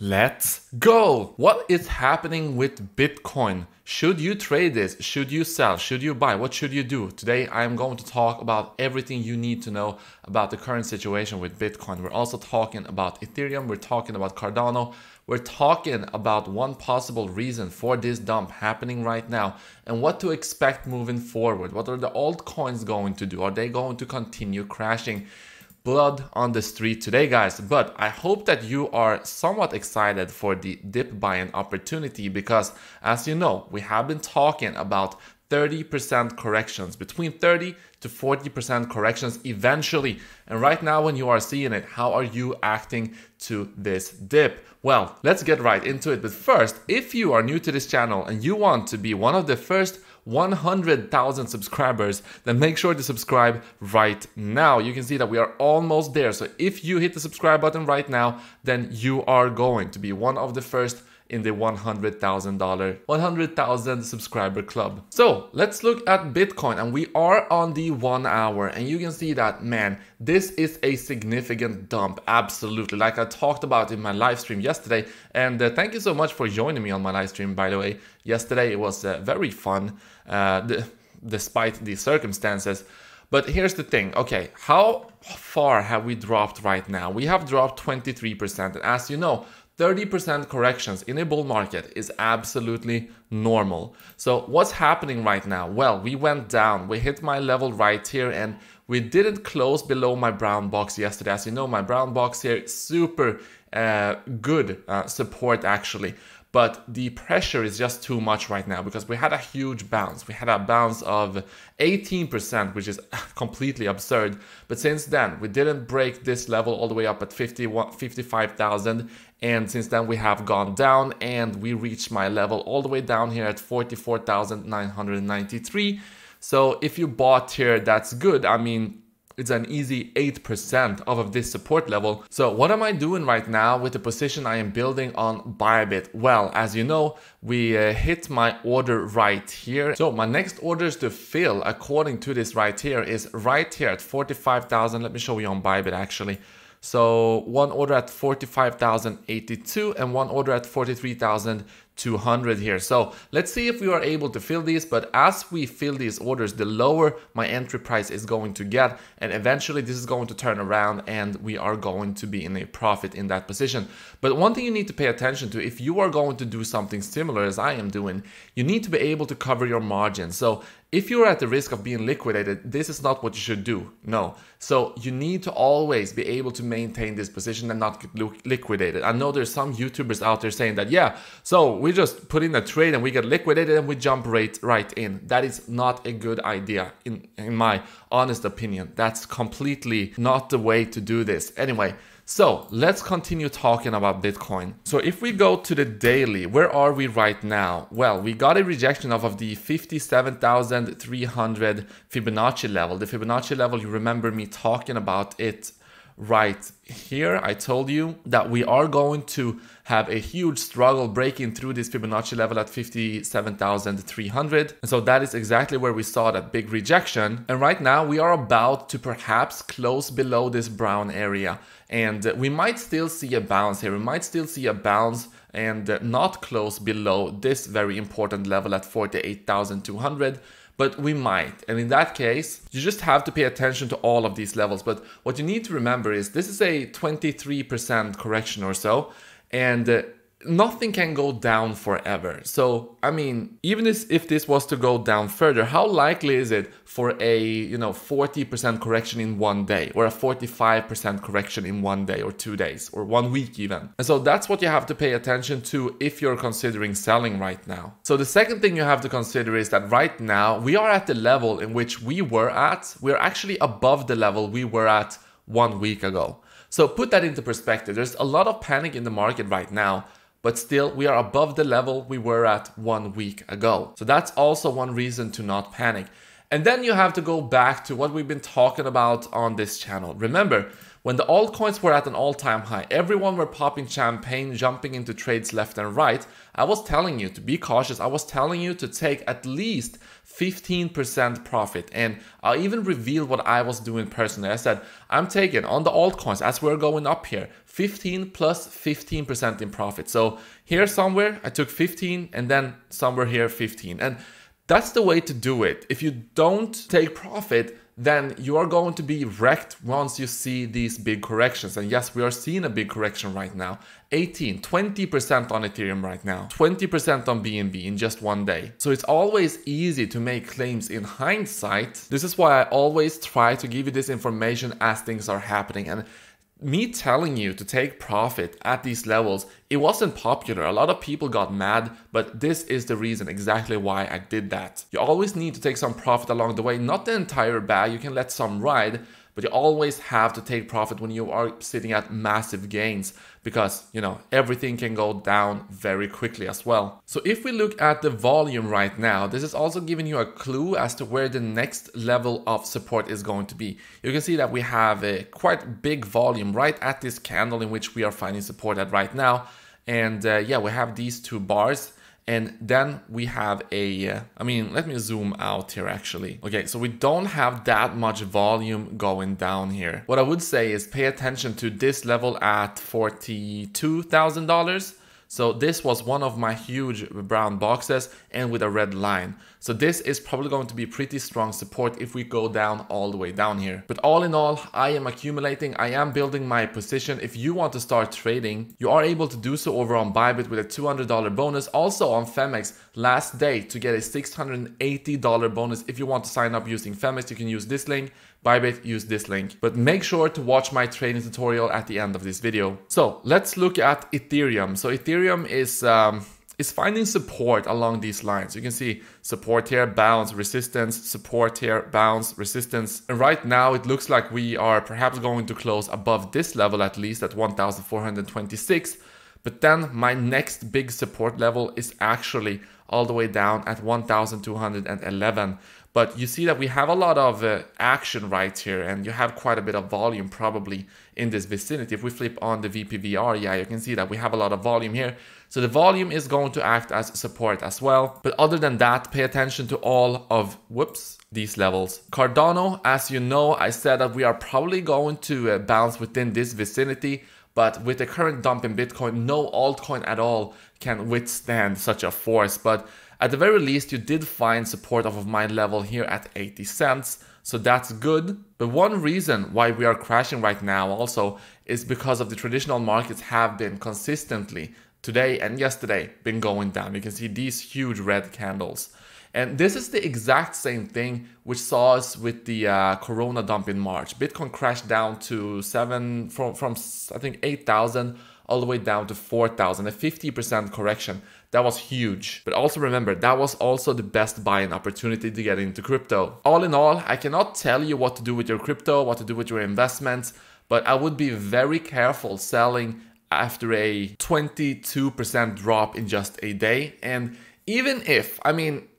Let's go! What is happening with Bitcoin? Should you trade this? Should you sell? Should you buy? What should you do? Today I am going to talk about everything you need to know about the current situation with Bitcoin. We're also talking about Ethereum, we're talking about Cardano, we're talking about one possible reason for this dump happening right now and what to expect moving forward. What are the altcoins going to do? Are they going to continue crashing? Blood on the street today, guys, but I hope that you are somewhat excited for the dip buying opportunity because, as you know, we have been talking about 30% corrections, between 30 to 40% corrections eventually. And right now, when you are seeing it, how are you acting to this dip? Well, let's get right into it. But first, if you are new to this channel and you want to be one of the first 100,000 subscribers, then make sure to subscribe right now. You can see that we are almost there. So if you hit the subscribe button right now, then you are going to be one of the first in the $100,000 subscriber club. So let's look at Bitcoin, and we are on the 1 hour, and you can see that, man, this is a significant dump. Absolutely, like I talked about in my live stream yesterday. And thank you so much for joining me on my live stream, by the way. Yesterday it was very fun, despite the circumstances. But here's the thing, okay, how far have we dropped right now? We have dropped 23%, and as you know, 30% corrections in a bull market is absolutely normal. So what's happening right now? Well, we went down, we hit my level right here, and we didn't close below my brown box yesterday. As you know, my brown box here is super good support actually. But the pressure is just too much right now because we had a huge bounce. We had a bounce of 18%, which is completely absurd. But since then, we didn't break this level all the way up at 55,000. And since then, we have gone down and we reached my level all the way down here at 44,993. So if you bought here, that's good. I mean, it's an easy 8% off of this support level. So what am I doing right now with the position I am building on Bybit? Well, as you know, we hit my order right here. So my next orders to fill according to this right here is right here at 45,000. Let me show you on Bybit actually. So one order at 45,082 and one order at 43,200 here. So let's see if we are able to fill these, but as we fill these orders, the lower my entry price is going to get, and eventually this is going to turn around and we are going to be in a profit in that position. But one thing you need to pay attention to, if you are going to do something similar as I am doing, you need to be able to cover your margin. So if you're at the risk of being liquidated, this is not what you should do. No. So you need to always be able to maintain this position and not get liquidated. I know there's some YouTubers out there saying that, yeah, so we just put in a trade and we get liquidated and we jump right in. That is not a good idea in my honest opinion. That's completely not the way to do this. Anyway, so let's continue talking about Bitcoin. So if we go to the daily, where are we right now? Well, we got a rejection off of the 57,300 Fibonacci level. The Fibonacci level, you remember me talking about it right here. I told you that we are going to have a huge struggle breaking through this Fibonacci level at 57,300. And so that is exactly where we saw that big rejection. And right now we are about to perhaps close below this brown area. And we might still see a bounce here. We might still see a bounce and not close below this very important level at 48,200. But we might, and in that case, you just have to pay attention to all of these levels. But what you need to remember is this is a 23% correction or so, and nothing can go down forever. So, I mean, even if this was to go down further, how likely is it for a 40% correction in one day, or a 45% correction in one day or 2 days or 1 week even? And so that's what you have to pay attention to if you're considering selling right now. So the second thing you have to consider is that right now we are at the level in which we were at. We're actually above the level we were at 1 week ago. So put that into perspective. There's a lot of panic in the market right now, but still we are above the level we were at 1 week ago. So that's also one reason to not panic. And then you have to go back to what we've been talking about on this channel. Remember, When the altcoins were at an all-time high, everyone were popping champagne, jumping into trades left and right. I was telling you to be cautious. I was telling you to take at least 15% profit. And I even revealed what I was doing personally. I said, I'm taking on the altcoins as we're going up here, 15 plus 15% in profit. So here somewhere I took 15 and then somewhere here 15. And that's the way to do it. If you don't take profit, then you are going to be wrecked once you see these big corrections. And yes, we are seeing a big correction right now. 18, 20% on Ethereum right now, 20% on BNB in just one day. So it's always easy to make claims in hindsight. This is why I always try to give you this information as things are happening. And me telling you to take profit at these levels, it wasn't popular. A lot of people got mad, but this is the reason exactly why I did that. You always need to take some profit along the way, not the entire bag. You can let some ride, but you always have to take profit when you are sitting at massive gains because, you know, everything can go down very quickly as well. So if we look at the volume right now, this is also giving you a clue as to where the next level of support is going to be. You can see that we have a quite big volume right at this candle in which we are finding support at right now. And yeah, we have these two bars. And then we have a, let me zoom out here actually. Okay, so we don't have that much volume going down here. What I would say is pay attention to this level at $42,000. So this was one of my huge brown boxes and with a red line. So this is probably going to be pretty strong support if we go down all the way down here. But all in all, I am accumulating. I am building my position. If you want to start trading, you are able to do so over on Bybit with a $200 bonus. Also on Femex, last day to get a $680 bonus. If you want to sign up using Femex, you can use this link. Bybit, use this link. But make sure to watch my trading tutorial at the end of this video. So let's look at Ethereum. So Ethereum is finding support along these lines. You can see support here, bounce, resistance, support here, bounce, resistance. And right now it looks like we are perhaps going to close above this level, at least at 1,426. But then my next big support level is actually all the way down at 1,211. But you see that we have a lot of action right here, and you have quite a bit of volume probably in this vicinity. If we flip on the VPVR, yeah, you can see that we have a lot of volume here. So the volume is going to act as support as well. But other than that, pay attention to all of, these levels. Cardano, as you know, I said that we are probably going to bounce within this vicinity. But with the current dump in Bitcoin, no altcoin at all can withstand such a force. But at the very least, you did find support off of my level here at 80 cents. So that's good. But one reason why we are crashing right now also is because of the traditional markets have been consistently today and yesterday been going down. You can see these huge red candles. And this is the exact same thing which saw us with the Corona dump in March. Bitcoin crashed down to from I think 8,000 all the way down to 4,000, a 50% correction. That was huge. But also remember, that was also the best buying opportunity to get into crypto. All in all, I cannot tell you what to do with your crypto, what to do with your investments, but I would be very careful selling after a 22% drop in just a day. And even if,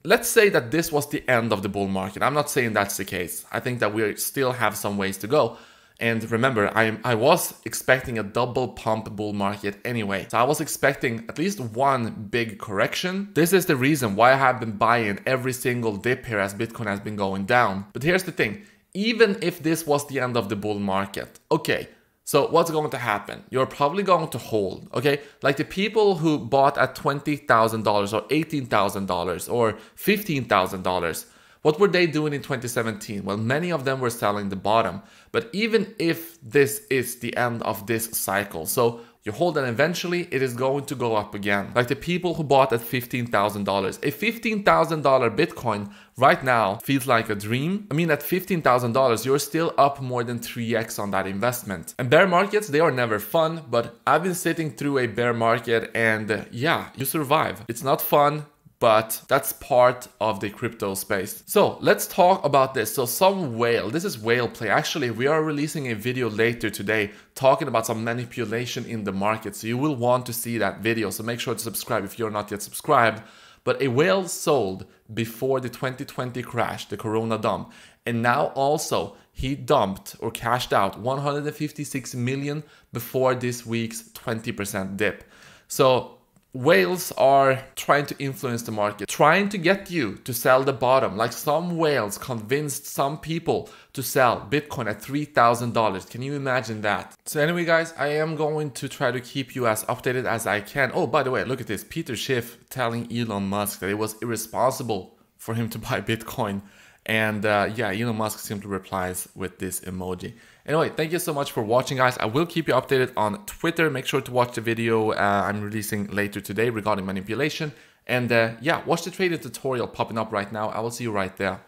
let's say that this was the end of the bull market. I'm not saying that's the case. I think that we still have some ways to go. And remember, I was expecting a double pump bull market anyway. So I was expecting at least one big correction. This is the reason why I have been buying every single dip here as Bitcoin has been going down. But here's the thing, even if this was the end of the bull market, okay, so what's going to happen? You're probably going to hold, okay? Like the people who bought at $20,000 or $18,000 or $15,000, what were they doing in 2017? Well, many of them were selling the bottom. But even if this is the end of this cycle, so you hold and eventually it is going to go up again. Like the people who bought at $15,000. A $15,000 Bitcoin right now feels like a dream. At $15,000, you're still up more than 3x on that investment. And bear markets, they are never fun, but I've been sitting through a bear market and yeah, you survive. It's not fun, but that's part of the crypto space. So let's talk about this. So some whale, this is whale play. Actually, we are releasing a video later today talking about some manipulation in the market. So you will want to see that video. So make sure to subscribe if you're not yet subscribed. But a whale sold before the 2020 crash, the Corona dump. And now also he dumped or cashed out 156 million before this week's 20% dip. So whales are trying to influence the market, trying to get you to sell the bottom. Like some whales convinced some people to sell Bitcoin at $3,000. Can you imagine that? So anyway, guys, I am going to try to keep you as updated as I can. Oh, by the way, look at this. Peter Schiff telling Elon Musk that it was irresponsible for him to buy Bitcoin. And yeah, Elon Musk simply replies with this emoji. Anyway, thank you so much for watching, guys. I will keep you updated on Twitter. Make sure to watch the video I'm releasing later today regarding manipulation. And yeah, watch the trader tutorial popping up right now. I will see you right there.